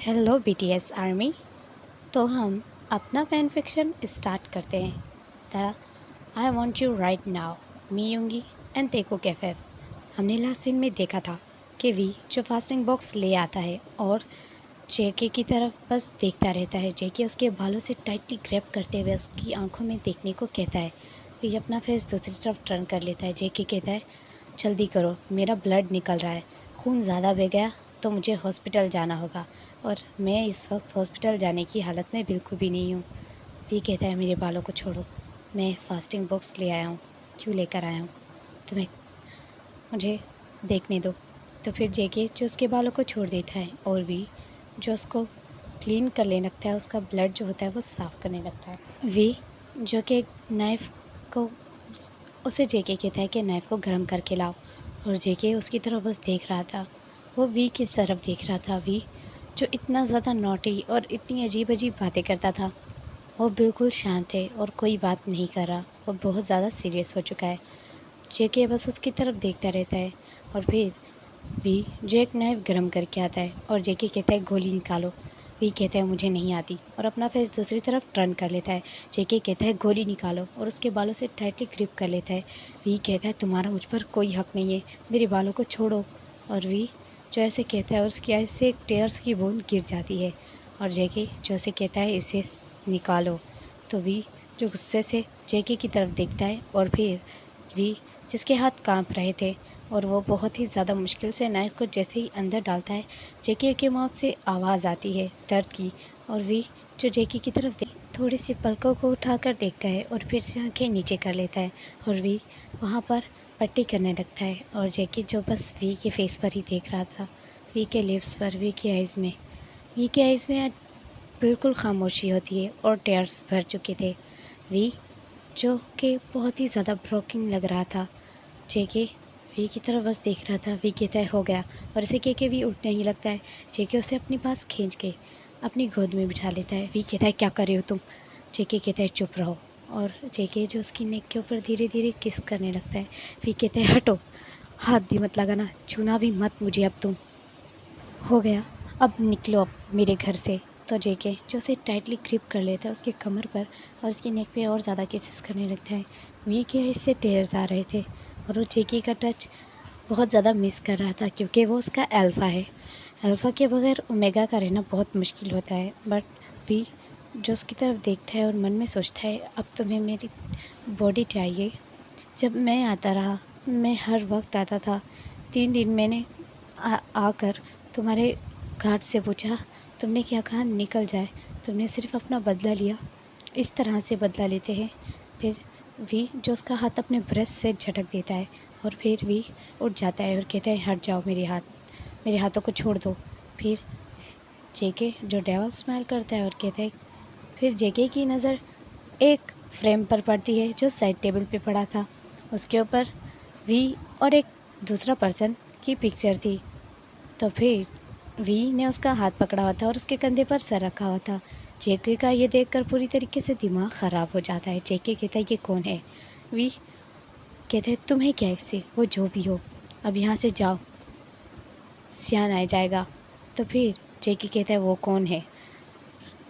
Hello BTS army. तो हम अपना फैन फिक्शन स्टार्ट करते हैं। The I want you right now, me यूंगी एंड तेको कैफेफ। हमने लास्ट सीन में देखा था कि वी जो फास्टिंग बॉक्स ले आता है और जेके की तरफ बस देखता रहता है। जेके उसके बालों से टाइटली ग्रैब करते हुए उसकी आंखों में देखने को कहता है। वी अपना फेस दूसरी तरफ टर्न कर लेता है। जेके कहता है, जल्दी करो, मेरा ब्लड निकल रहा है, खून ज़्यादा बह गया तो मुझे हॉस्पिटल जाना होगा और मैं इस वक्त हॉस्पिटल जाने की हालत में बिल्कुल भी नहीं हूँ। वी कहता है, मेरे बालों को छोड़ो, मैं फास्टिंग बॉक्स ले आया हूँ। क्यों लेकर आया हूँ? तुम्हें मुझे देखने दो। तो फिर जेके जो उसके बालों को छोड़ देता है और वी जो उसको क्लीन कर लेने लगता है, उसका ब्लड जो होता है वो साफ़ करने लगता है। वी जो कि नाइफ़ को उसे जेके कहता है कि नाइफ़ को गर्म करके लाओ और जेके उसकी तरफ बस देख रहा था। वो वी की तरफ देख रहा था। वी जो इतना ज़्यादा नॉटी और इतनी अजीब अजीब बातें करता था, वो बिल्कुल शांत है और कोई बात नहीं कर रहा। वो बहुत ज़्यादा सीरियस हो चुका है। जेके बस उसकी तरफ देखता रहता है और फिर वी जो एक नाइफ़ गर्म करके आता है और जेके कहता है, गोली निकालो। वी कहता है, मुझे नहीं आती और अपना फेस दूसरी तरफ टर्न कर लेता है। जेके कहता है, गोली निकालो और उसके बालों से टाइटली ग्रिप कर लेता है। वी कहता है, तुम्हारा मुझ पर कोई हक नहीं है, मेरे बालों को छोड़ो। और वी जो ऐसे कहता है और उसकी आँख से एक टेयर्स की बूंद गिर जाती है और जेके जो उसे कहता है, इसे निकालो। तो वी जो गुस्से से जेके की तरफ देखता है और फिर वी जिसके हाथ कांप रहे थे और वो बहुत ही ज़्यादा मुश्किल से नाइफ़ को जैसे ही अंदर डालता है, जेके के माउथ से आवाज़ आती है दर्द की। और वी जो जेके की तरफ थोड़ी सी पलकों को उठाकर देखता है और फिर से आंखें नीचे कर लेता है और वी वहाँ पर पट्टी करने लगता है। और जेके जो बस वी के फेस पर ही देख रहा था, वी के लिप्स पर, वी के आइज़ में। वी के आइज़ में आज बिल्कुल खामोशी होती है और टेयर्स भर चुके थे। वी जो कि बहुत ही ज़्यादा ब्रोकन लग रहा था। जेके वी की तरफ बस देख रहा था। वी कहता है, हो गया। और इसे कह के वी उठने ही लगता है। जेके उसे अपने पास खींच के अपनी गोद में बिठा लेता है। वी कहता है, क्या कर रहे हो तुम? जेके कहता है, चुप रहो। और जेके जो उसकी नेक के ऊपर धीरे धीरे किस करने लगता है। वी कहता है, हटो, हाथ भी मत लगाना, छूना भी मत मुझे अब तुम। हो गया, अब निकलो अब मेरे घर से। तो जेके जो उसे टाइटली ग्रिप कर लेता है उसके कमर पर और उसकी नेक पे और ज़्यादा किसेस करने लगता है। वी के इससे टेयर्स आ रहे थे और वो जेके का टच बहुत ज़्यादा मिस कर रहा था क्योंकि वो उसका अल्फ़ा है। अल्फ़ा के बगैर ओमेगा का रहना बहुत मुश्किल होता है। बट वी जो उसकी तरफ देखता है और मन में सोचता है, अब तुम्हें मेरी बॉडी चाहिए। जब मैं आता रहा, मैं हर वक्त आता था। 3 दिन मैंने आकर तुम्हारे घाट से पूछा, तुमने क्या कहा? निकल जाए। तुमने सिर्फ अपना बदला लिया। इस तरह से बदला लेते हैं। फिर वी जो उसका हाथ अपने ब्रेस्ट से झटक देता है और फिर वी उठ जाता है और कहता है, हट जाओ, मेरे हाथों को छोड़ दो। फिर जेके जो डेवल स्माइल करता है और कहता है, फिर जेके की नज़र एक फ्रेम पर पड़ती है जो साइड टेबल पे पड़ा था। उसके ऊपर वी और एक दूसरा पर्सन की पिक्चर थी। तो फिर वी ने उसका हाथ पकड़ा हुआ था और उसके कंधे पर सर रखा हुआ था। जेके का ये देखकर पूरी तरीके से दिमाग ख़राब हो जाता है। जेके कहता है, ये कौन है? वी कहते हैं, तुम्हें क्या इससे? वो जो भी हो, अब यहाँ से जाओ, सियान आ जाएगा। तो फिर जेके कहता है, वो कौन है?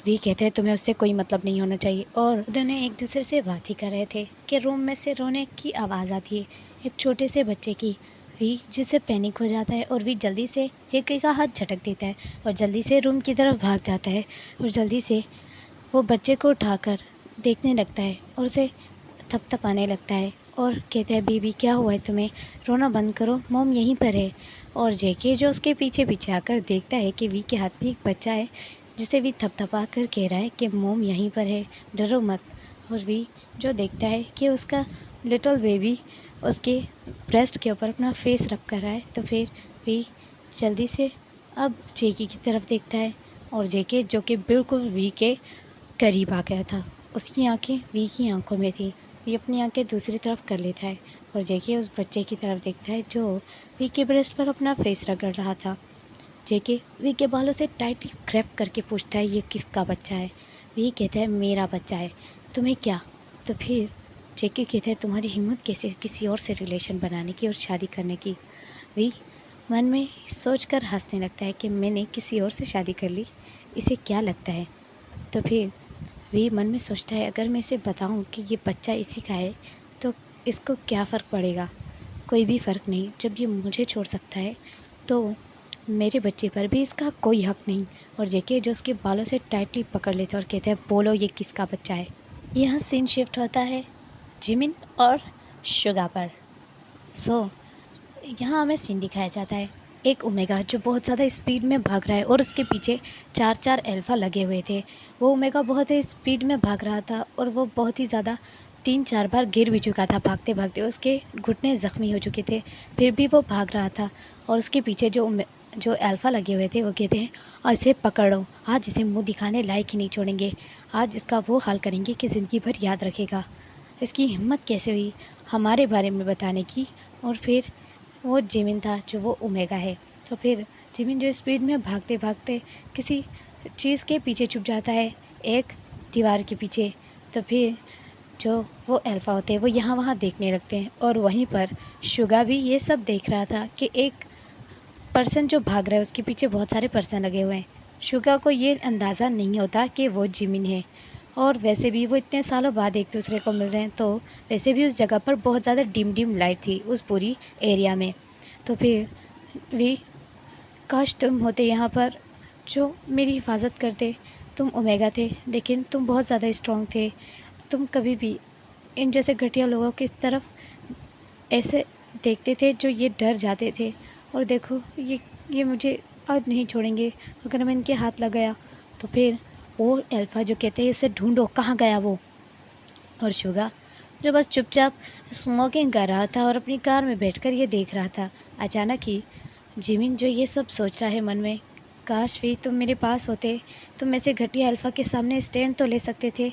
वी कहते हैं, तुम्हें उससे कोई मतलब नहीं होना चाहिए। और दोनों एक दूसरे से बात ही कर रहे थे कि रूम में से रोने की आवाज़ आती है, एक छोटे से बच्चे की। वी जिससे पैनिक हो जाता है और वी जल्दी से जेके का हाथ झटक देता है और जल्दी से रूम की तरफ भाग जाता है और जल्दी से वो बच्चे को उठाकर देखने लगता है और उसे थपथपाने लगता है और कहता है, बेबी क्या हुआ है तुम्हें? रोना बंद करो, मॉम यहीं पर है। और जेके जो उसके पीछे पीछे आकर देखता है कि वी के हाथ में एक बच्चा है जिसे वी थपथपा कर कह रहा है कि मॉम यहीं पर है, डरो मत। और वी जो देखता है कि उसका लिटिल बेबी उसके ब्रेस्ट के ऊपर अपना फेस रख कर रहा है। तो फिर वी जल्दी से अब जेके की तरफ देखता है और जेके जो कि बिल्कुल वी के करीब आ गया था, उसकी आंखें वी की आंखों में थी। वी अपनी आंखें दूसरी तरफ कर लेता है और जेके उस बच्चे की तरफ देखता है जो वी के ब्रेस्ट पर अपना फेस रगड़ रहा था। जेके वी के बालों से टाइटली ग्रैब करके पूछता है, ये किसका बच्चा है? वी कहता है, मेरा बच्चा है। तुम्हें क्या? तो फिर जेके कहता है, तुम्हारी हिम्मत कैसे किसी और से रिलेशन बनाने की और शादी करने की? वी मन में सोचकर हंसने लगता है कि मैंने किसी और से शादी कर ली, इसे क्या लगता है। तो फिर वी मन में सोचता है, अगर मैं इसे बताऊं कि ये बच्चा इसी का है तो इसको क्या फ़र्क पड़ेगा। कोई भी फ़र्क नहीं, जब ये मुझे छोड़ सकता है तो मेरे बच्चे पर भी इसका कोई हक नहीं। और जेके जो उसके बालों से टाइटली पकड़ लेते हैं और कहते हैं, बोलो ये किसका बच्चा है। यहाँ सीन शिफ्ट होता है जिमिन और शुगा पर। सो यहाँ हमें सीन दिखाया जाता है एक ओमेगा जो बहुत ज़्यादा स्पीड में भाग रहा है और उसके पीछे 4 अल्फ़ा लगे हुए थे। वो ओमेगा बहुत ही स्पीड में भाग रहा था और वो बहुत ही ज़्यादा 3-4 बार गिर भी चुका था भागते भागते, उसके घुटने ज़ख्मी हो चुके थे, फिर भी वो भाग रहा था। और उसके पीछे जो अल्फ़ा लगे हुए थे वो कहते हैं, और इसे पकड़ो, आज इसे मुँह दिखाने लायक ही नहीं छोड़ेंगे, आज इसका वो हाल करेंगे कि ज़िंदगी भर याद रखेगा। इसकी हिम्मत कैसे हुई हमारे बारे में बताने की। और फिर वो जिमिन था जो वो ओमेगा है। तो फिर जिमिन जो स्पीड में भागते भागते किसी चीज़ के पीछे छुप जाता है, एक दीवार के पीछे। तो फिर जो वो अल्फ़ा होते हैं वो यहाँ वहाँ देखने लगते हैं और वहीं पर शुगा भी ये सब देख रहा था कि एक पर्सन जो भाग रहा है उसके पीछे बहुत सारे पर्सन लगे हुए हैं। शुगा को ये अंदाज़ा नहीं होता कि वो जिमिन है। और वैसे भी वो इतने सालों बाद एक दूसरे को मिल रहे हैं, तो वैसे भी उस जगह पर बहुत ज़्यादा डिम डिम लाइट थी उस पूरी एरिया में। तो फिर भी, काश तुम होते यहाँ पर जो मेरी हिफाजत करते। तुम ओमेगा थे लेकिन तुम बहुत ज़्यादा स्ट्रॉन्ग थे। तुम कभी भी इन जैसे घटिया लोगों की तरफ ऐसे देखते थे जो ये डर जाते थे। और देखो ये मुझे आज नहीं छोड़ेंगे, अगर मैं इनके हाथ लग गया तो फिर वो अल्फ़ा जो कहते हैं, इसे ढूंढो कहाँ गया वो। और शुगा जो बस चुपचाप स्मोकिंग कर रहा था और अपनी कार में बैठकर ये देख रहा था। अचानक ही जिमिन जो ये सब सोच रहा है मन में, काश भी तुम मेरे पास होते, तुम ऐसे घटिया अल्फ़ा के सामने स्टैंड तो ले सकते थे,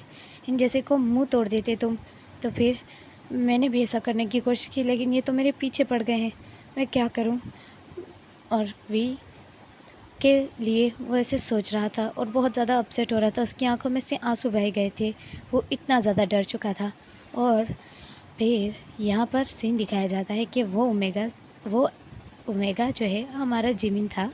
इन जैसे को मुंह तोड़ देते तुम। तो फिर मैंने भी ऐसा करने की कोशिश की लेकिन ये तो मेरे पीछे पड़ गए हैं, मैं क्या करूं। और वी के लिए वो ऐसे सोच रहा था और बहुत ज़्यादा अपसेट हो रहा था, उसकी आंखों में से आंसू बह गए थे, वो इतना ज़्यादा डर चुका था। और फिर यहाँ पर सीन दिखाया जाता है कि वो ओमेगा जो है हमारा जिमिन था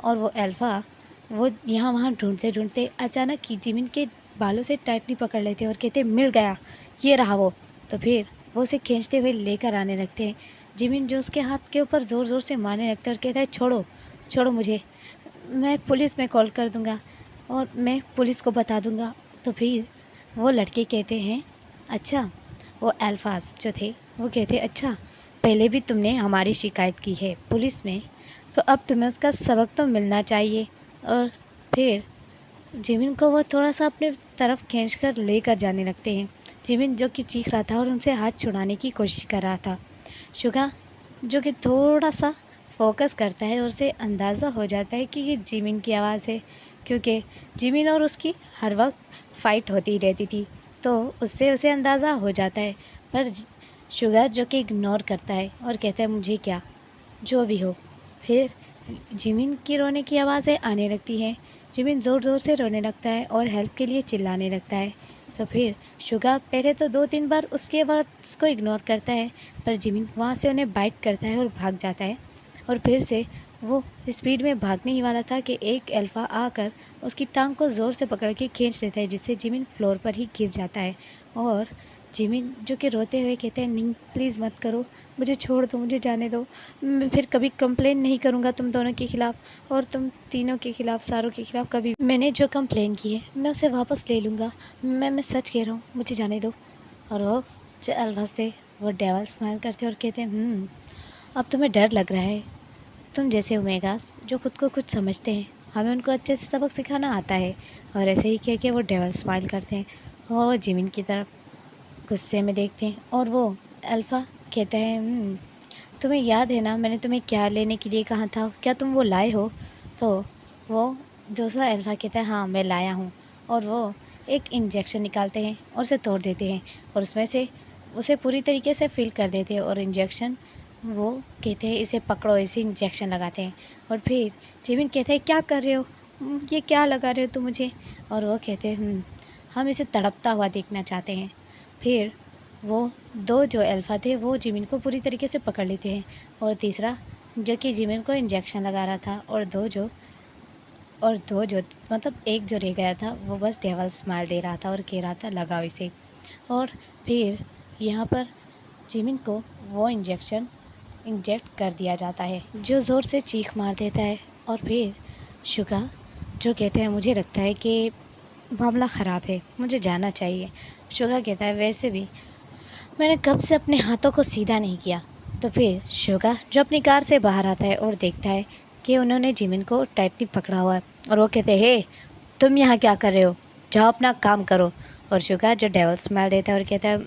और वो अल्फ़ा वो यहाँ वहाँ ढूंढते ढूंढते अचानक ही जिमिन के बालों से टाइटली पकड़ लेते और कहते, मिल गया, ये रहा वो। तो फिर वो उसे खींचते हुए लेकर आने लगते हैं। जिमिन जो उसके हाथ के ऊपर ज़ोर ज़ोर से मारने लगता है और कहता है, छोड़ो छोड़ो मुझे, मैं पुलिस में कॉल कर दूँगा और मैं पुलिस को बता दूँगा। तो फिर वो लड़के कहते हैं, अच्छा, वो अल्फाज जो थे वो कहते, अच्छा पहले भी तुमने हमारी शिकायत की है पुलिस में, तो अब तुम्हें उसका सबक तो मिलना चाहिए। और फिर जिमिन को वो थोड़ा सा अपने तरफ खींचकर लेकर जाने लगते हैं। जिमिन जो कि चीख रहा था और उनसे हाथ छुड़ाने की कोशिश कर रहा था। शुगा जो कि थोड़ा सा फोकस करता है और उसे अंदाज़ा हो जाता है कि ये जिमिन की आवाज़ है, क्योंकि जिमिन और उसकी हर वक्त फ़ाइट होती रहती थी, तो उससे उसे अंदाज़ा हो जाता है। पर शुगर जो कि इग्नोर करता है और कहता है, मुझे क्या, जो भी हो। फिर जिमिन की रोने की आवाज़ें आने लगती हैं। जिमिन ज़ोर ज़ोर से रोने लगता है और हेल्प के लिए चिल्लाने लगता है। तो फिर शुगा पहले तो 2-3 बार उसके वर्ड्स को इग्नोर करता है, पर जिमिन वहाँ से उन्हें बाइट करता है और भाग जाता है। और फिर से वो स्पीड में भागने ही वाला था कि एक अल्फ़ा आकर उसकी टांग को ज़ोर से पकड़ के खींच लेता है, जिससे जिमिन फ्लोर पर ही गिर जाता है। और जिमिन जो कि रोते हुए कहते हैं, नहीं प्लीज़ मत करो, मुझे छोड़ दो, मुझे जाने दो, मैं फिर कभी कंप्लेन नहीं करूँगा तुम दोनों के ख़िलाफ़ और तुम तीनों के ख़िलाफ़, सारों के ख़िलाफ़। कभी मैंने जो कंप्लेन की है मैं उसे वापस ले लूँगा, मैं सच कह रहा हूँ, मुझे जाने दो। और वो जो अल्फाज थे वो डेवल स्माइल करते और कहते हैं, अब तुम्हें डर लग रहा है, तुम जैसे ओमेगास जो खुद को कुछ समझते हैं, हमें उनको अच्छे से सबक सिखाना आता है। और ऐसे ही कह के वो डेवल स्माइल करते हैं और वो जिमिन की तरफ गुस्से में देखते हैं। और वो अल्फ़ा कहता है, तुम्हें याद है ना मैंने तुम्हें क्या लेने के लिए कहा था, क्या तुम वो लाए हो। तो वो दूसरा अल्फ़ा कहता है, हाँ मैं लाया हूँ। और वो एक इंजेक्शन निकालते हैं और उसे तोड़ देते हैं और उसमें से उसे पूरी तरीके से फिल कर देते हैं। और इंजेक्शन वो कहते हैं, इसे पकड़ो, इसे इंजेक्शन लगाते हैं। और फिर जिमिन कहते हैं, क्या कर रहे हो, ये क्या लगा रहे हो तुम मुझे। और वो कहते हैं, हम इसे तड़पता हुआ देखना चाहते हैं। फिर वो 2 जो अल्फ़ा थे वो जिमिन को पूरी तरीके से पकड़ लेते हैं और तीसरा जो कि जिमिन को इंजेक्शन लगा रहा था, और दो जो मतलब एक जो रह गया था वो बस डेवल स्माइल दे रहा था और कह रहा था लगाओ इसे। और फिर यहाँ पर जिमिन को वो इंजेक्ट कर दिया जाता है, जो ज़ोर से चीख मार देता है। और फिर शुगा जो कहते हैं मुझे लगता है कि मामला ख़राब है, मुझे जाना चाहिए। शुगा कहता है वैसे भी मैंने कब से अपने हाथों को सीधा नहीं किया। तो फिर शुगा जो अपनी कार से बाहर आता है और देखता है कि उन्होंने जिमिन को टाइटली पकड़ा हुआ है, और वो कहते हैं हे तुम यहाँ क्या कर रहे हो, जाओ अपना काम करो। और शुगा जो डेवल स्माइल देता है और कहता है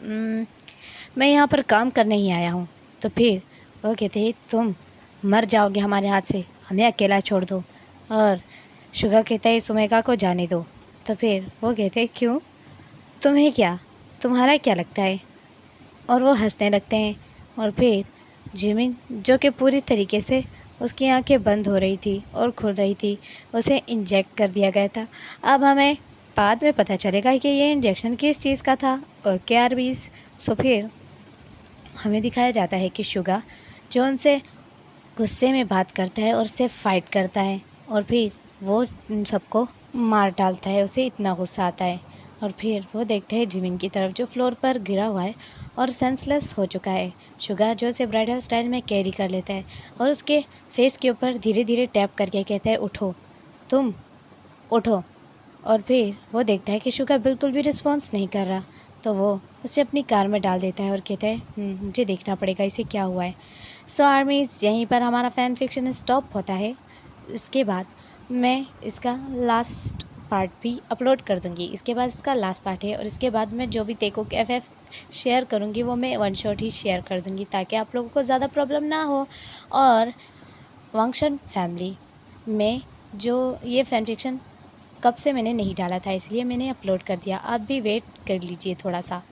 मैं यहाँ पर काम करने ही आया हूँ। तो फिर वो कहते हैं तुम मर जाओगे हमारे हाथ से, हमें अकेला छोड़ दो। और शुगा कहता है सुमेका को जाने दो। तो फिर वो कहते हैं क्यों, तुम्हें क्या, तुम्हारा क्या लगता है। और वो हंसने लगते हैं। और फिर जिमिन जो कि पूरी तरीके से उसकी आंखें बंद हो रही थी और खुल रही थी, उसे इंजेक्ट कर दिया गया था। अब हमें बाद में पता चलेगा कि ये इंजेक्शन किस चीज़ का था और क्या आरबीज। सो फिर हमें दिखाया जाता है कि शुगा जो उनसे गुस्से में बात करता है और उससे फाइट करता है, और फिर वो उन सबको मार डालता है, उसे इतना गुस्सा आता है। और फिर वो देखते हैं जिमिन की तरफ जो फ्लोर पर गिरा हुआ है और सेंसलेस हो चुका है। शुगा जो उसे ब्राइडल स्टाइल में कैरी कर लेता है और उसके फेस के ऊपर धीरे धीरे टैप करके कहता है उठो, तुम उठो। और फिर वो देखता है कि शुगा बिल्कुल भी रिस्पॉन्स नहीं कर रहा, तो वो उसे अपनी कार में डाल देता है और कहता है मुझे देखना पड़ेगा इसे क्या हुआ है। सो आर्मीज यहीं पर हमारा फ़ैन फिक्शन स्टॉप होता है। इसके बाद मैं इसका लास्ट पार्ट भी अपलोड कर दूँगी। इसके बाद इसका लास्ट पार्ट है, और इसके बाद मैं जो भी तेको के एफ शेयर करूँगी वो मैं वन शॉट ही शेयर कर दूँगी, ताकि आप लोगों को ज़्यादा प्रॉब्लम ना हो। और वांगशन फैमिली में जो ये फ़ैन फिक्शन कब से मैंने नहीं डाला था, इसलिए मैंने अपलोड कर दिया। आप भी वेट कर लीजिए थोड़ा सा।